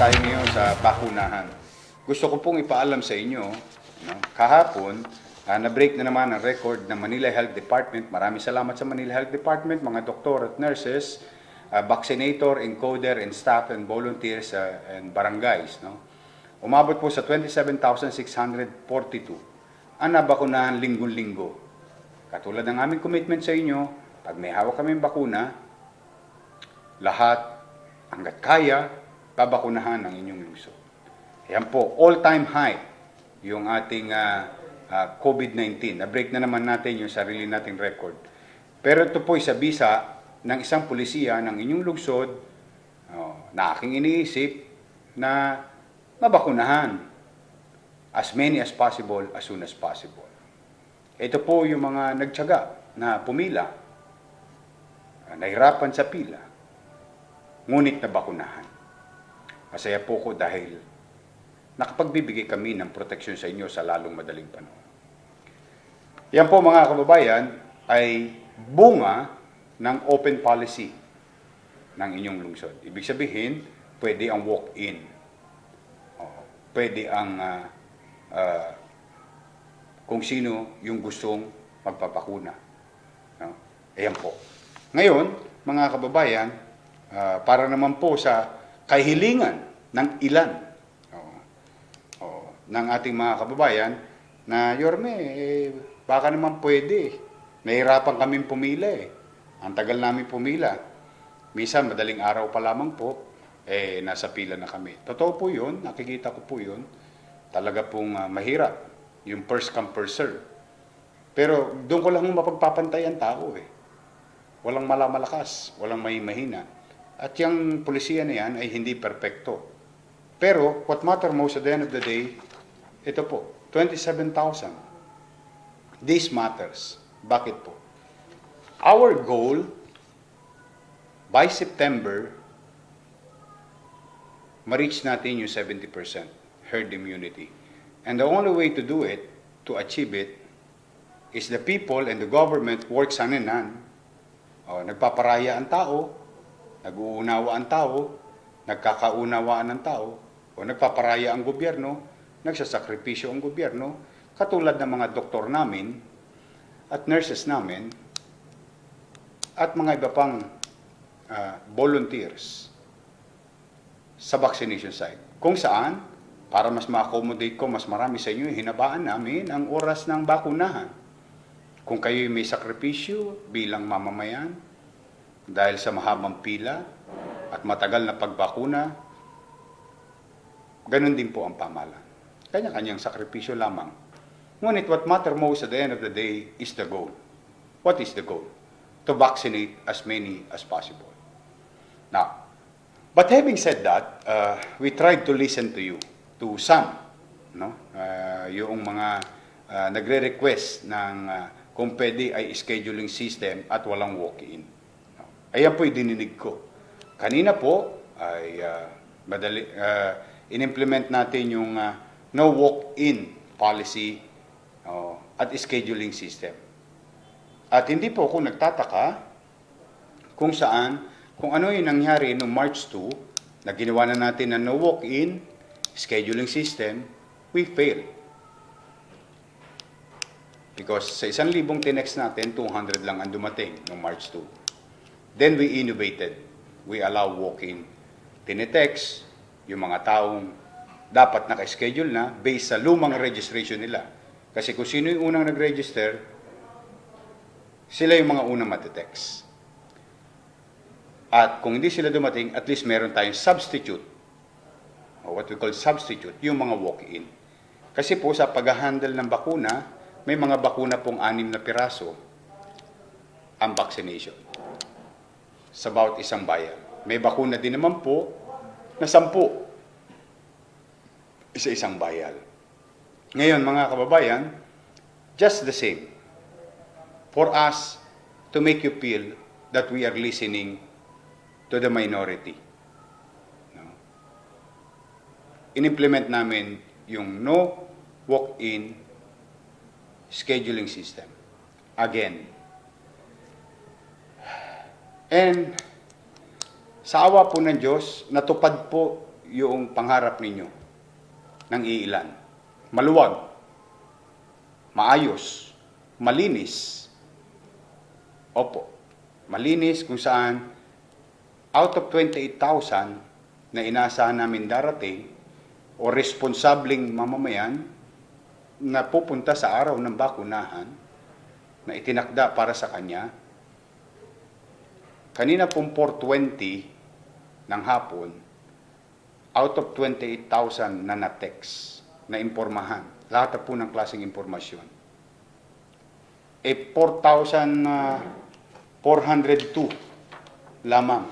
tayo ngayon sa bakunahan. Gusto ko pong ipaalam sa inyo, no, kahapon, na-break na naman ang record ng Manila Health Department. Maraming salamat sa Manila Health Department, mga doktor at nurses, vaccinator, encoder, and staff, and volunteers, and barangays. No? Umabot po sa 27,642 ang nabakunahan linggo-linggo. Katulad ng aming commitment sa inyo, pag may hawak kaming bakuna, lahat, hanggat kaya, babakunahan ang inyong lungsod. Yan po, all-time high yung ating COVID-19. Na-break na naman natin yung sarili nating record. Pero ito po sa bisa ng isang pulisiya ng inyong lungsod na aking iniisip na mabakunahan as many as possible, as soon as possible. Ito po yung mga nagtiyaga na pumila, nahirapan sa pila, ngunit nabakunahan. Masaya po ko dahil nakapagbibigay kami ng proteksyon sa inyo sa lalong madaling panahon. Yan po mga kababayan ay bunga ng open policy ng inyong lungsod. Ibig sabihin, pwede ang walk-in. Pwede ang kung sino yung gustong magpapakuna. No? Ayan po. Ngayon, mga kababayan, para naman po sa kahilingan ng ilan ng ating mga kababayan na, Yorme, baka naman pwede. Nahirapan kaming pumila eh. Ang tagal namin pumila. Minsan, madaling araw pa lamang po, nasa pila na kami. Totoo po yun, nakikita ko po yun. Talaga pong mahirap, yung first come, first serve. Pero doon ko lang mapagpapantay ang tao eh. Walang malakas, walang may mahina. At yung polisiya na yan ay hindi perpekto. Pero what matter most at the end of the day, ito po, 27,000. This matters. Bakit po? Our goal, by September, ma-reach natin yung 70% herd immunity. And the only way to do it, to achieve it, is the people and the government work hand in hand. Nagpaparaya ang tao, nag-uunawa ang tao, nagkakaunawaan ang tao, o nagpaparaya ang gobyerno, nagsasakripisyo ang gobyerno, katulad ng mga doktor namin at nurses namin at mga iba pang volunteers sa vaccination site. Kung saan, para mas ma-accommodate ko, mas marami sa inyo, hinabaan namin ang oras ng bakunahan. Kung kayo may sakripisyo bilang mamamayan, dahil sa mahabang pila at matagal na pagbakuna, ganun din po ang pamahalaan. Kanya-kanyang sakripisyo lamang. Ngunit what matter most at the end of the day is the goal. What is the goal? To vaccinate as many as possible. Now, but having said that, we tried to listen to you, to some, no? Yung mga nagre-request ng kung pwede ay scheduling system at walang walk-in. Ayan po yung dininig ko. Kanina po ay in-implement natin yung no walk-in policy at scheduling system. At hindi po ako nagtataka kung ano yung nangyari noong March 2 na ginawa na natin na no walk-in scheduling system, we failed. Because sa 1,000 tinext natin, 200 lang ang dumating noong March 2. Then we innovated. We allow walk-in. Tinetext yung mga taong dapat naka-schedule na based sa lumang registration nila. Kasi kung sino yung unang nag-register, sila yung mga unang matetext. At kung hindi sila dumating, at least meron tayong substitute. O what we call substitute, yung mga walk-in. Kasi po sa pag-handle ng bakuna, may mga bakuna pong 6 na piraso ang vaccination sa bawat isang bayan. May bakuna din naman po na 10 sa isang bayan. Ngayon, mga kababayan, just the same, for us to make you feel that we are listening to the minority. No? In-implement namin yung no walk-in scheduling system. Again, and sa awa po ng Diyos, natupad po yung pangarap ninyo ng iilan? Maluwag, maayos, malinis. Opo, malinis kung saan out of 28,000 na inaasahan namin darating o responsabling mamamayan na pupunta sa araw ng bakunahan na itinakda para sa kanya, kanina pong 4:20 ng hapon, out of 28,000 na na-text, na impormahan, lahat na po ng klaseng impormasyon, 4,402 lamang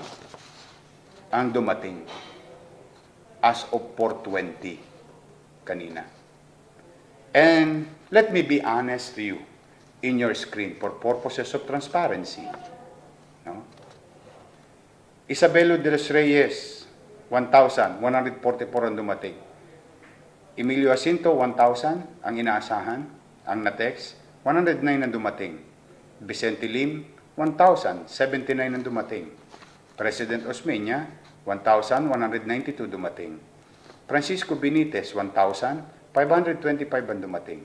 ang dumating as of 4:20 kanina. And let me be honest to you in your screen for purposes of transparency. No? Isabelo de los Reyes, 1,144 ang dumating. Emilio Jacinto, 1,000 ang inaasahan, ang na-text, 109 ang dumating. Vicente Lim, 1,079 ang dumating. President Osmeña, 1,192 dumating. Francisco Benitez, 1,525 ang dumating.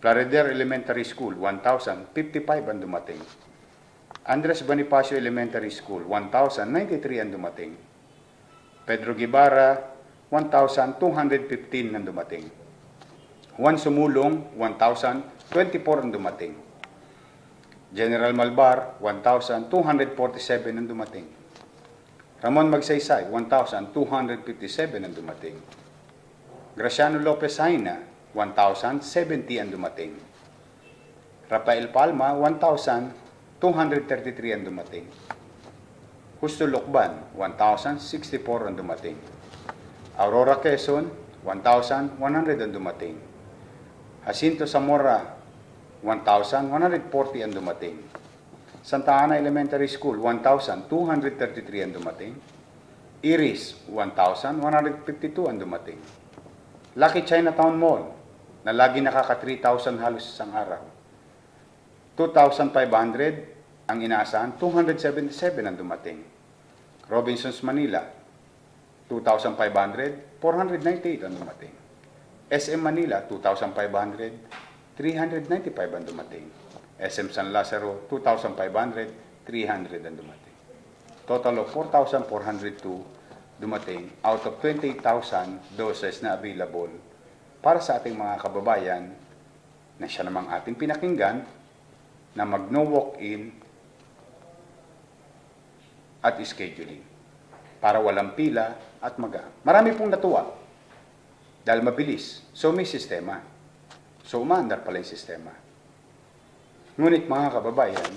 Plaridel Elementary School, 1,055 ang dumating. Andres Bonifacio Elementary School, 1,093 ang dumating. Pedro Guevara, 1,215 ang dumating. Juan Sumulong, 1,024 ang dumating. General Malbar, 1,247 ang dumating. Ramon Magsaysay, 1,257 ang dumating. Graciano Lopez Haina, 1,070 ang dumating. Rafael Palma, 1,233 ang dumating. Justo Lucban, 1,064 ang dumating. Aurora Quezon, 1,100 ang dumating. Jacinto Zamora, 1,140 ang dumating. Santa Ana Elementary School, 1,233 ang dumating. Iris, 1,152 ang dumating. Lucky Chinatown Mall, na lagi nakaka 3,000 halos isang araw. 2,500 ang inaasahan, 277 ang dumating. Robinsons Manila, 2,500, 498 ang dumating. SM Manila, 2,500, 395 ang dumating. SM San Lazaro, 2,500, 300 ang dumating. Total of 4,402 dumating out of 28,000 doses na available para sa ating mga kababayan na siya namang ating pinakinggan na mag-no walk-in at scheduling para walang pila at marami pong natuwa dahil mabilis. So may sistema. So umaandar pala yung sistema. Ngunit mga kababayan,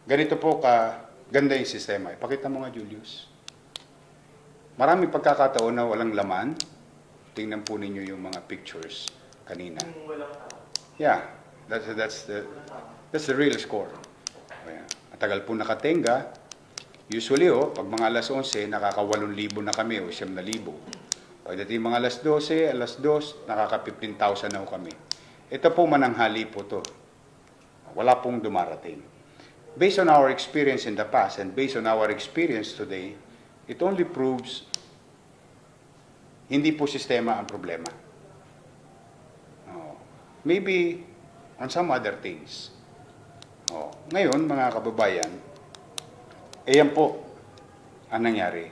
ganito po ganda yung sistema. Ipakita mo nga, Julius. Maraming pagkakataon na walang laman. Tingnan po ninyo yung mga pictures kanina. Yeah, that's the real score. Matagal po nakatenga. Usually, pag mga alas 11, nakaka 8,000 na kami o 9,000. Pagdating mga alas 12, alas 2, nakaka 15,000 na kami. Ito po mananghali po to. Wala pong dumarating. Based on our experience in the past and based on our experience today, it only proves hindi po sistema ang problema. Maybe on some other things. Ngayon, mga kababayan, yan po ang nangyari.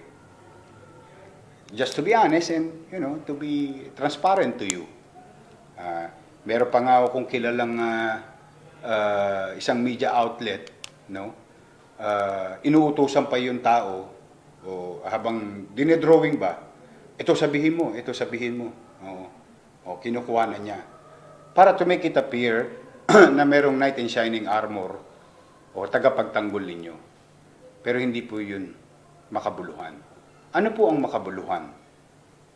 Just to be honest and, to be transparent to you. Meron pa nga akong kilalang isang media outlet, inuutosan pa yung tao habang dinedrawing ba, ito sabihin mo. Kinukuha na niya. Para to make it appear na merong knight in shining armor o tagapagtanggol ninyo. Pero hindi po yun makabuluhan. Ano po ang makabuluhan?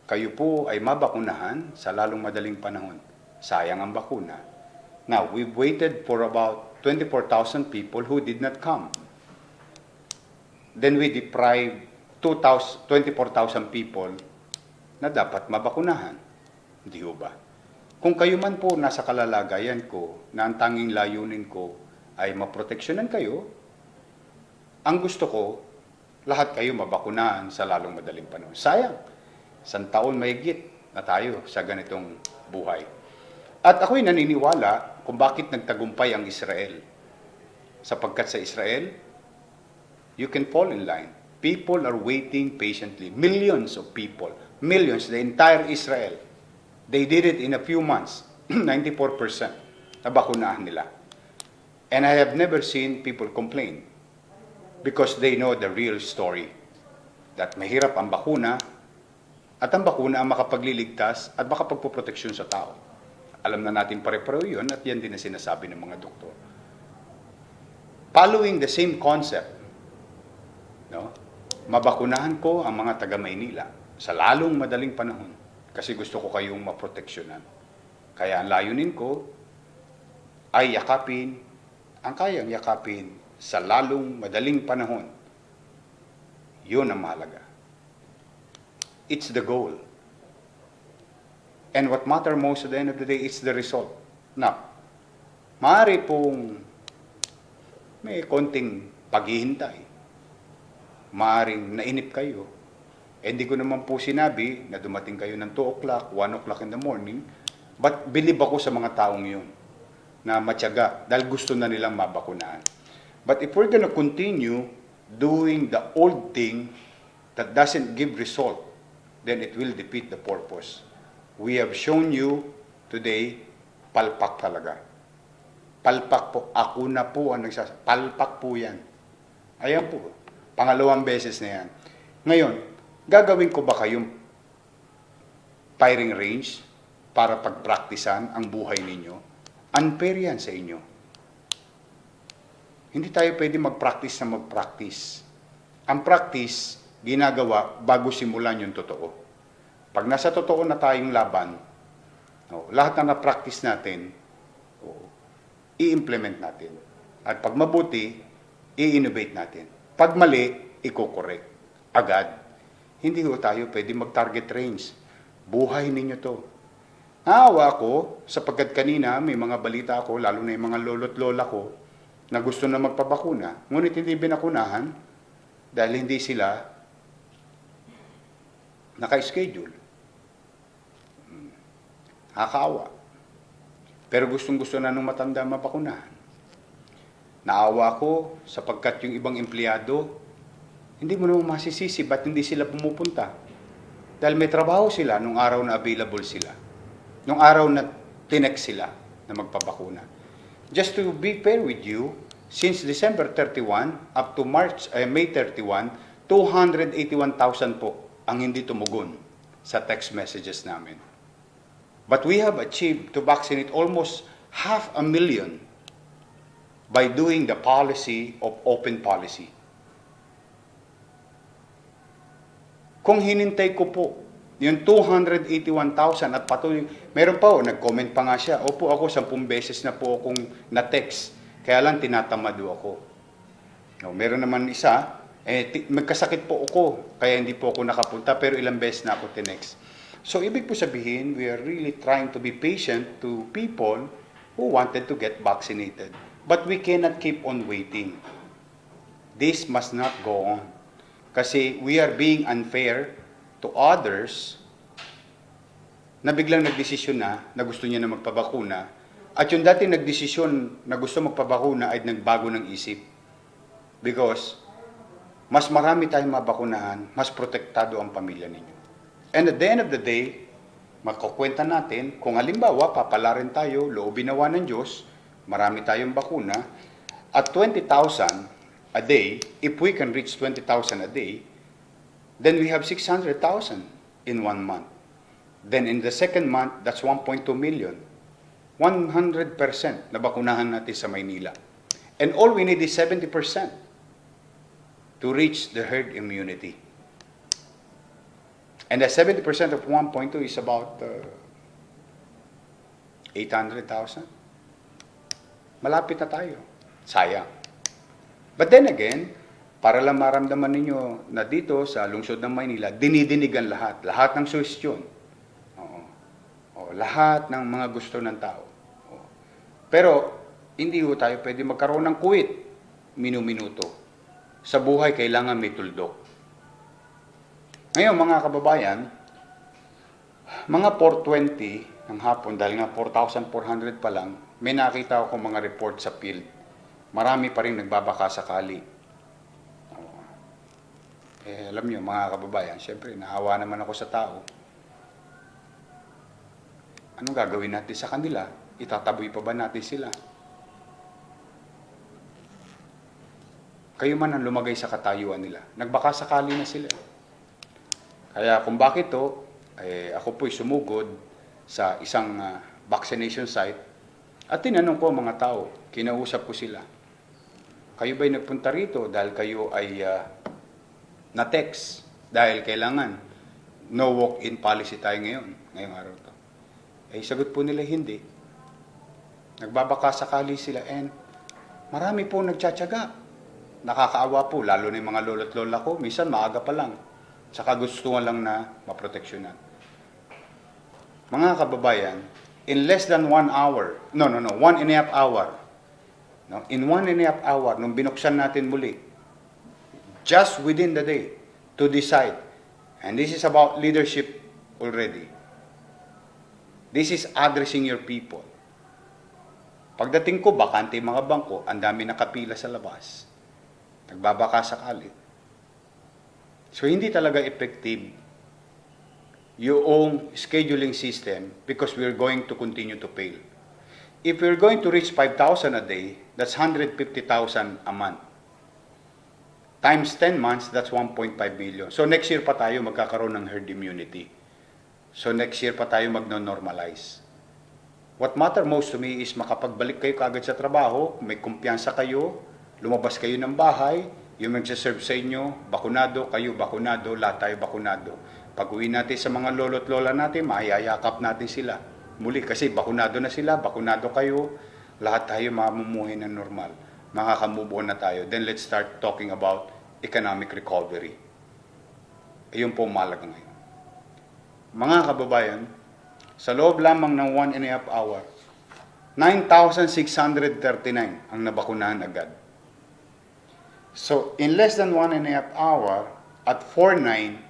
Kayo po ay mabakunahan sa lalong madaling panahon. Sayang ang bakuna. Now, we've waited for about 24,000 people who did not come. Then we deprived 24,000 people na dapat mabakunahan. Hindi ho ba? Kung kayo man po nasa kalalagayan ko na ang tanging layunin ko ay maproteksyonan kayo, ang gusto ko, lahat kayo mabakunahan sa lalong madaling panahon. Sayang, 1 taon mahigit na tayo sa ganitong buhay. At ako'y naniniwala kung bakit nagtagumpay ang Israel. Sapagkat sa Israel, you can fall in line. People are waiting patiently. Millions of people. Millions, the entire Israel. They did it in a few months. 94% nabakunahan nila. And I have never seen people complain because they know the real story. That mahirap ang bakuna at ang bakuna ang makapagliligtas at makapagpoproteksyon sa tao. Alam na natin pare-pareho yun at yan din ang sinasabi ng mga doktor. Following the same concept, no? Mabakunahan ko ang mga taga-Maynila sa lalong madaling panahon kasi gusto ko kayong maproteksyonan. Kaya ang layunin ko ay yakapin ang kayang yakapin sa lalong madaling panahon. Yun ang mahalaga. It's the goal. And what matter most at the end of the day is the result. Now, maaari pong may konting paghihintay. Maaring nainip kayo. Hindi ko naman po sinabi na dumating kayo ng 2 o'clock, 1 o'clock in the morning, but believe ako sa mga taong yun na matyaga dahil gusto na nilang mabakunahan. But if we're gonna continue doing the old thing that doesn't give result, then it will defeat the purpose. We have shown you today, palpak talaga. Palpak po. Ako na po ang nagsasabi. Palpak po yan. Ayan po. Pangalawang beses na yan. Ngayon, gagawin ko ba kayong firing range para pagpraktisan ang buhay ninyo? Unfair yan sa inyo. Hindi tayo pwede mag-practice na mag-practice. Ang practice, ginagawa bago simulan yung totoo. Pag nasa totoo na tayong laban, lahat na na-practice natin, i-implement natin. At pag mabuti, i-innovate natin. Pag mali, i-correct. Agad. Hindi ho tayo pwede mag-target range. Buhay ninyo to. Naawa ako, sapagkat kanina may mga balita ako, lalo na yung mga lolo't lola ko, na gusto na magpabakuna, ngunit hindi binakunahan dahil hindi sila naka-schedule. Nakakaawa. Pero gustong-gusto na nung matanda mabakunahan. Naawa ko sapagkat yung ibang empleyado, hindi mo naman masisisi ba't hindi sila pumupunta. Dahil may trabaho sila nung araw na available sila. Nung araw na tinext sila na magpabakuna. Just to be fair with you, since December 31 up to May 31, 281,000 po ang hindi tumugon sa text messages namin. But we have achieved to vaccinate almost 500,000 by doing the policy of open policy. Kung hinintay ko po yung 281,000 at patuloy, meron pa nag-comment pa nga siya, opo ako 10 beses na po akong na-text, kaya lang tinatamado ako. No, meron naman isa, magkasakit po ako, kaya hindi po ako nakapunta, pero ilang beses na ako tinext. So, ibig po sabihin, we are really trying to be patient to people who wanted to get vaccinated. But we cannot keep on waiting. This must not go on. Kasi we are being unfair to others na biglang nagdesisyon na gusto niya na magpabakuna at yung dati nagdesisyon na gusto magpabakuna ay nagbago ng isip. Because mas marami tayong mabakunahan, mas protektado ang pamilya ninyo. And at the end of the day, makukwenta natin kung halimbawa papalarin tayo, loobin nawa ng Diyos, marami tayong bakuna, at 20,000 a day, if we can reach 20,000 a day, then we have 600,000 in 1 month. Then in the second month, that's 1.2 million. 100% na bakunahan natin sa Maynila. And all we need is 70% to reach the herd immunity. And the 70% of 1.2 is about 800,000. Malapit na tayo. Sayang. But then again, para lang maramdaman ninyo na dito sa lungsod ng Maynila, dinidinigan lahat. Lahat ng suhestyon. Lahat ng mga gusto ng tao. Pero, hindi ho tayo pwede magkaroon ng kuwit. Minu-minuto. Sa buhay, kailangan may tuldok. Ngayon, mga kababayan, mga 4:20 ng hapon, dahil nga 4,400 pa lang, may nakita ako mga report sa field. Marami pa rin nagbabaka sakali. Alam nyo, mga kababayan, syempre, naawa naman ako sa tao. Anong gagawin natin sa kanila? Itataboy pa ba natin sila? Kayo man ang lumagay sa katayuan nila. Nagbaka sakali na sila. Kaya kung bakit to, ako po'y sumugod sa isang vaccination site at tinanong ko ang mga tao, kinausap ko sila. Kayo ba'y nagpunta rito dahil kayo ay na-text? Dahil kailangan no walk-in policy tayo ngayong araw to. Sagot po nila hindi. Nagbabaka sakali sila and marami po nagtsatsaga. Nakakaawa po, lalo na yung mga lolo't lola ko, minsan maaga pa lang. Saka gusto lang na maproteksyonan. Mga kababayan, in less than 1 hour, 1.5 hour, in 1.5 hour, nung binuksan natin muli, just within the day, to decide, and this is about leadership already, this is addressing your people. Pagdating ko, bakante yung mga bangko, ang dami nakapila sa labas. Nagbabaka sakali. So, hindi talaga effective yung scheduling system because we're going to continue to fail. If we're going to reach 5,000 a day, that's 150,000 a month. Times 10 months, that's 1.5 million. So, next year pa tayo magkakaroon ng herd immunity. So, next year pa tayo magno-normalize. What matter most to me is makapagbalik kayo kaagad sa trabaho, may kumpiyansa kayo, lumabas kayo ng bahay, yung magsaserve sa inyo, bakunado, kayo bakunado, lahat tayo bakunado. Pag-uwi natin sa mga lolo't lola natin, mayayakap natin sila. Muli, kasi bakunado na sila, bakunado kayo, lahat tayo mamumuhay ng normal. Makaka-move on na tayo. Then let's start talking about economic recovery. Ayun po mahalaga ngayon. Mga kababayan, sa loob lamang ng 1.5 hour, 9,639 ang nabakunahan agad. So, in less than 1.5 hour, at 4.9,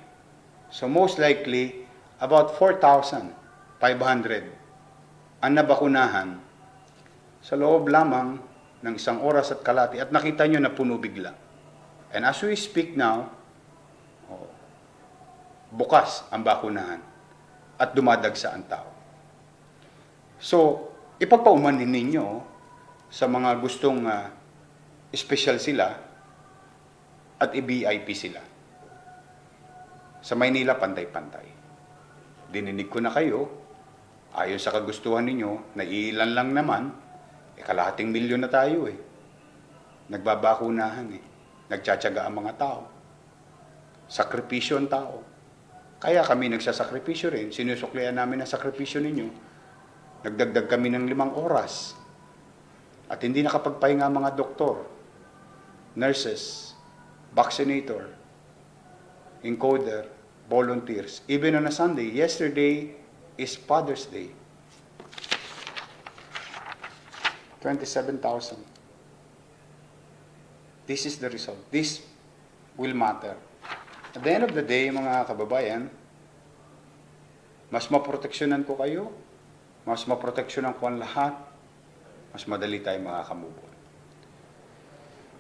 so most likely, about 4,500 ang nabakunahan sa loob lamang ng isang oras at kalahati. At nakita nyo na puno bigla. And as we speak now, bukas ang bakunahan at dumadagsa ang tao. So, ipagpaumanin ninyo sa mga gustong special sila at i-VIP sila. Sa Maynila, pantay-pantay. Dininig ko na kayo, ayon sa kagustuhan ninyo, na ilan lang naman, kalahating milyon na tayo Nagbabakunahan Nagtsatsaga ang mga tao. Sakripisyo ang tao. Kaya kami nagsasakripisyo rin. Sinusuklian namin ang sakripisyo ninyo. Nagdagdag kami ng 5 oras. At hindi nakapagpahinga mga doktor, nurses, vaccinator, encoder, volunteers. Even on a Sunday, yesterday is Father's Day. 27,000. This is the result. This will matter. At the end of the day, mga kababayan, mas maproteksyonan ko kayo, mas maproteksyonan ko ang lahat, mas madali tayo makakamove on.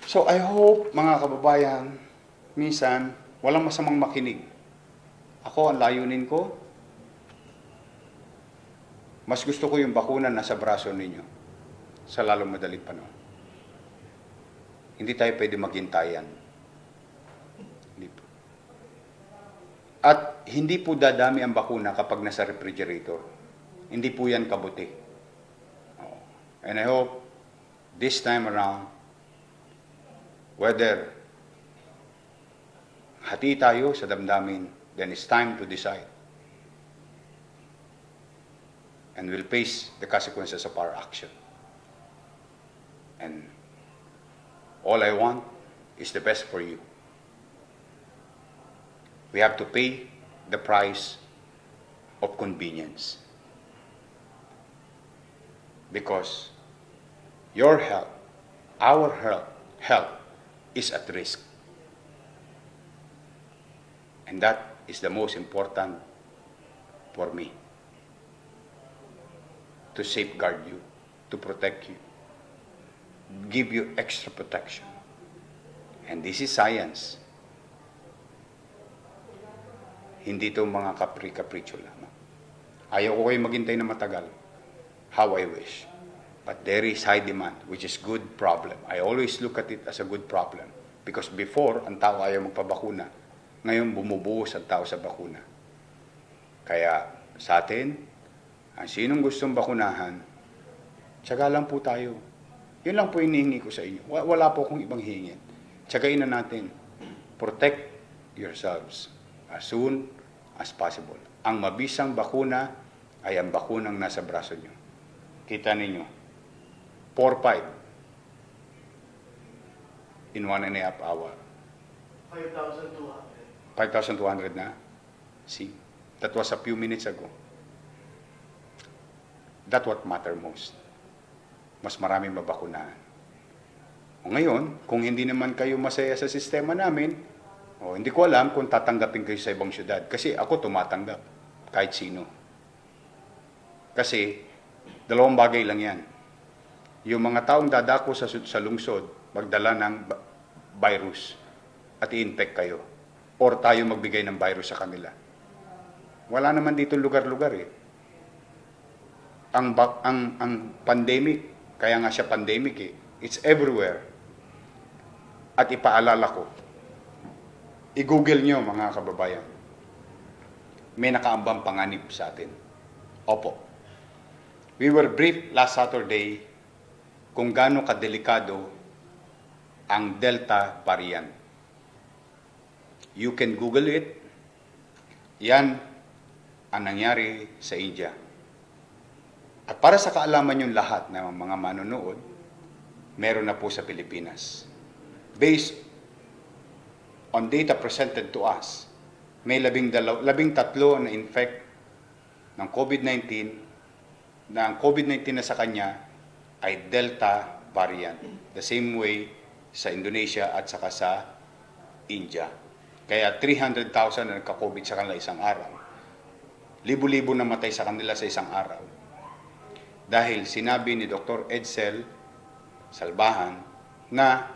So I hope, mga kababayan, minsan, walang masamang makinig. Ako, ang layunin ko, mas gusto ko yung bakuna nasa braso ninyo sa lalong madaling panahon. Hindi tayo pwede maghintayan. Hindi po. At hindi po dadami ang bakuna kapag nasa refrigerator. Hindi po yan kabuti. And I hope this time around, whether hati tayo sa damdamin, then it's time to decide. And we'll face the consequences of our action. And all I want is the best for you. We have to pay the price of convenience. Because your health, our health is at risk. And that is the most important for me. To safeguard you, to protect you, give you extra protection. And this is science. Hindi ito mga kapri-kapritsyo lamang. Ayaw ko kayo maghintay na matagal. How I wish. But there is high demand, which is good problem. I always look at it as a good problem. Because before, ang tao ayaw magpabakuna. Ngayon, bumubuhos ang tao sa bakuna. Kaya sa atin, ang sinong gustong bakunahan, tiyaga lang po tayo. Yun lang po hinihingi ko sa inyo. Wala po akong ibang hingin. Tiyagain na natin. Protect yourselves as soon as possible. Ang mabisang bakuna ay ang bakunang nasa braso nyo. Kita ninyo, 4-5 in 1.5 hour. 5,200. 5,200 na? See? That was a few minutes ago. That's what matter most. Mas maraming mabakunahan. O ngayon, kung hindi naman kayo masaya sa sistema namin, hindi ko alam kung tatanggapin kayo sa ibang syudad. Kasi ako tumatanggap, kahit sino. Kasi, dalawang bagay lang yan. Yung mga taong dadako sa lungsod, magdala ng virus at i-infect kayo. Or tayo magbigay ng virus sa kanila. Wala naman dito lugar-lugar eh. Ang pandemic, kaya nga siya pandemic eh, it's everywhere. At ipaalala ko, i-google nyo mga kababayan, may nakaambang panganib sa atin. Opo. We were briefed last Saturday kung gaano kadelikado ang Delta variant. You can Google it. Yan ang nangyari sa India. At para sa kaalaman yung lahat ng mga manonood, meron na po sa Pilipinas. Based on data presented to us, may 13 na infect ng COVID-19 na ang COVID-19 na sa kanya ay Delta variant. The same way sa Indonesia at saka sa India. Kaya 300,000 na nagka-COVID sa kanila isang araw. Libo-libo na matay sa kanila sa isang araw. Dahil sinabi ni Dr. Edsel Salbahan na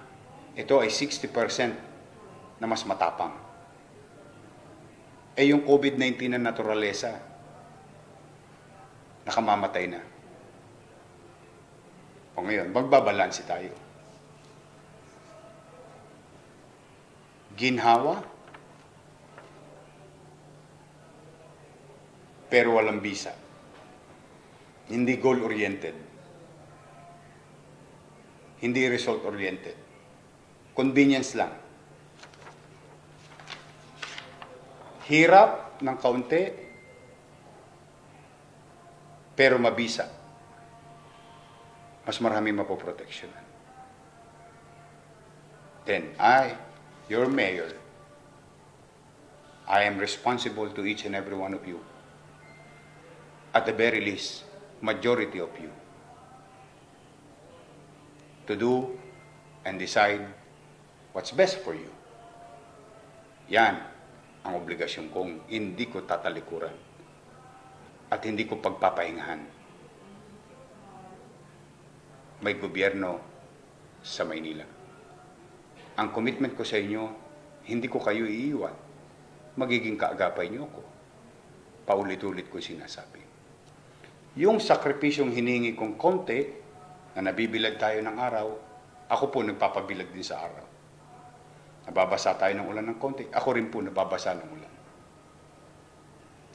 ito ay 60% na mas matapang. Eh yung COVID-19 na naturalesa, nakamamatay na. O ngayon, magbabalansi tayo. Ginhawa, pero walang bisa. Hindi goal-oriented. Hindi result-oriented. Convenience lang. Hirap ng kaunti, pero mabisa. Mas marami mapoproteksyonan. Then your mayor, I am responsible to each and every one of you. At the very least, majority of you, to do and decide what's best for you. Yan ang obligasyon kong hindi ko tatalikuran at hindi ko pagpapahingahan. May gobyerno sa Maynila. Ang commitment ko sa inyo, hindi ko kayo iiwan. Magiging kaagapay niyo ako. Paulit-ulit ko sinasabi. Yung sakripisyong hiningi kong konti, na nabibilag tayo ng araw, ako po nagpapabilag din sa araw. Nababasa tayo ng ulan ng konti, ako rin po nababasa ng ulan.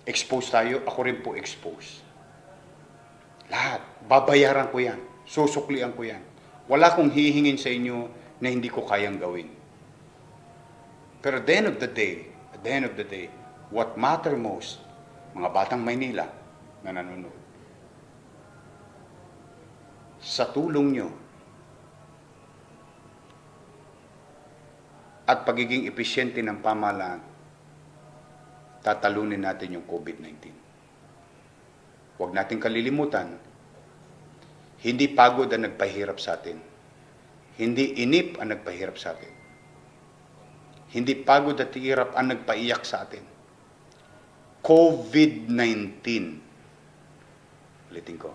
Expose tayo, ako rin po expose. Lahat, babayaran ko yan, susuklian ko yan. Wala kong hihingin sa inyo na hindi ko kayang gawin. Pero at the end of the day, what matter most, mga batang Maynila na nanonood, sa tulong nyo at pagiging epesyente ng pamahalaan, tatalunin natin yung COVID-19. Huwag natin kalilimutan, hindi pagod ang nagpahirap sa atin. Hindi inip ang nagpahirap sa atin. hindi pagod at hirap ang nagpaiyak sa atin. COVID-19. Ulitin ko.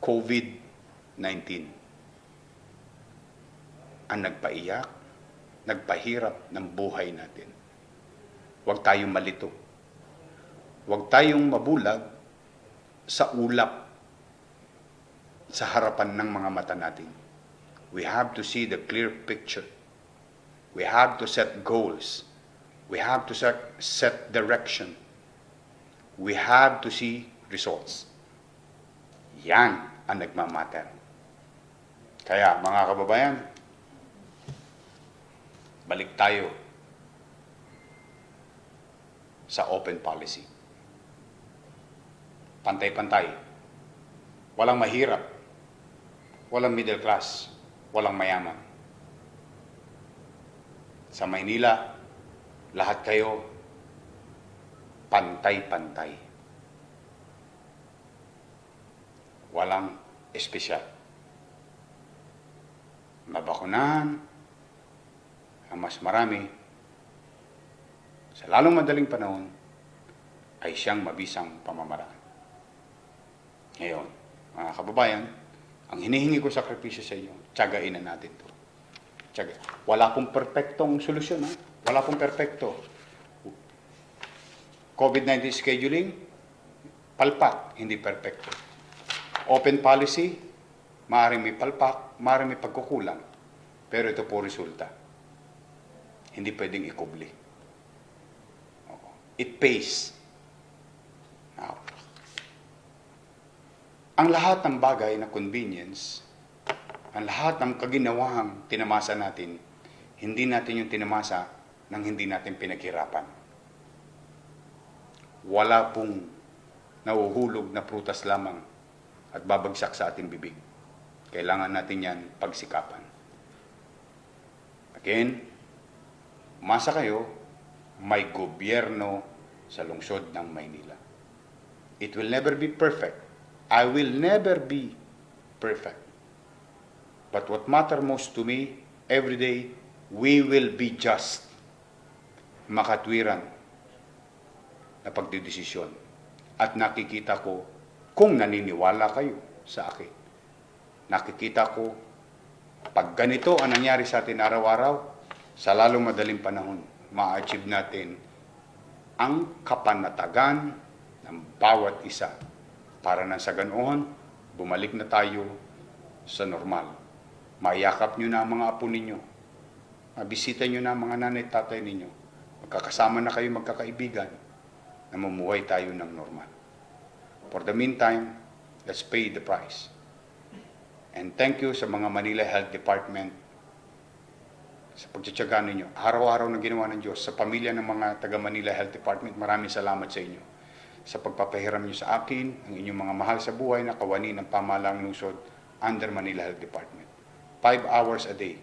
COVID-19. Ang nagpaiyak, nagpahirap ng buhay natin. Huwag tayong malito. Huwag tayong mabulag sa ulap sa harapan ng mga mata natin. We have to see the clear picture. We have to set goals. We have to set direction. We have to see results. Yan ang nagmamatter. Kaya mga kababayan, balik tayo sa open policy. Pantay-pantay. Walang mahirap. Walang middle class. Walang mayaman. Sa Maynila, lahat kayo pantay-pantay. Walang espesyal. Mabakunahan ang mas marami sa lalong madaling panahon ay siyang mabisang pamamaraan. Ngayon, mga kababayan, ang hinihingi ko sakripisyo sa inyo, tiyagain na natin ito. Tiyaga. Wala pong perpektong solusyon. Ha? Wala pong perpekto. COVID-19 scheduling, palpak, hindi perpekto. Open policy, maaaring may palpak, maaaring may pagkukulang. Pero ito po resulta. Hindi pwedeng ikubli. It pays. Now, ang lahat ng bagay na convenience, ang lahat ng kaginawang tinamasa natin, hindi natin yung tinamasa nang hindi natin pinaghirapan. Wala pong nahuhulog na prutas lamang at babagsak sa ating bibig. Kailangan natin yan pagsikapan. Again, umasa kayo, may gobyerno sa lungsod ng Maynila. It will never be perfect. I will never be perfect. But what matters most to me, every day, we will be just. Makatwiran na pagdidesisyon. At nakikita ko kung naniniwala kayo sa akin. Nakikita ko pag ganito ang nangyari sa atin araw-araw, sa lalong madaling panahon, ma-achieve natin ang kapanatagan ng bawat isa para na sa ganoon, bumalik na tayo sa normal. Mayakap nyo na ang mga apo ninyo. Mabisita nyo na ang mga nanay at tatay ninyo. Magkakasama na kayo magkakaibigan na mamuhay tayo ng normal. For the meantime, let's pay the price. And thank you sa mga Manila Health Department sa pagtsatsaga ninyo. Araw-araw na ginawa ng Diyos. Sa pamilya ng mga taga Manila Health Department, maraming salamat sa inyo. Sa pagpapahiram nyo sa akin, ang inyong mga mahal sa buhay na kawani ng pamahalang lungsod under Manila Health Department. 5 hours a day,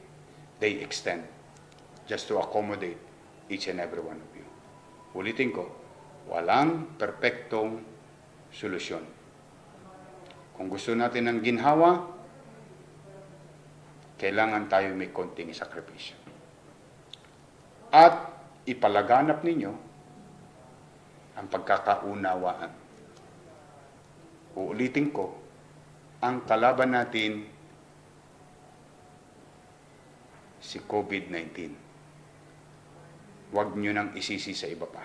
they extend just to accommodate each and every one of you. Ulitin ko, walang perpektong solusyon. Kung gusto natin ng ginhawa, kailangan tayo may konting sakripisyo. At ipalaganap ninyo ang pagkakaunawaan. Uulitin ko, ang kalaban natin si COVID-19. Huwag nyo nang isisi sa iba pa.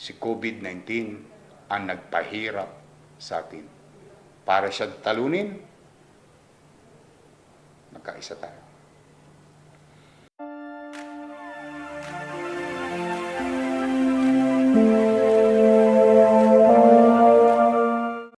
Si COVID-19 ang nagpahirap sa atin. Para siya talunin, magkaisa tayo.